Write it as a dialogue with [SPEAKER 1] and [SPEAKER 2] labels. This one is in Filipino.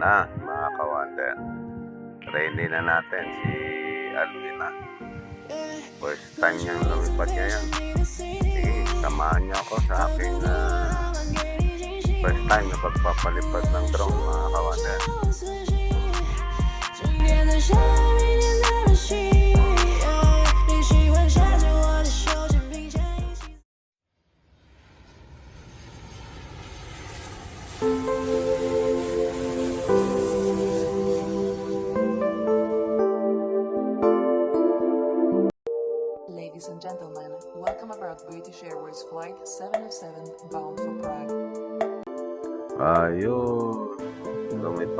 [SPEAKER 1] na mga ka-wonder. Ready na natin si Alvina. First time niyang lumipad ngayon. Sige, samahan niyo ako sa aking first time na pagpapalipad ng drone mga ka-wonder.
[SPEAKER 2] Ladies and gentlemen, welcome aboard British Airways Flight 707 bound for Prague.
[SPEAKER 1] Ayun, lumipad.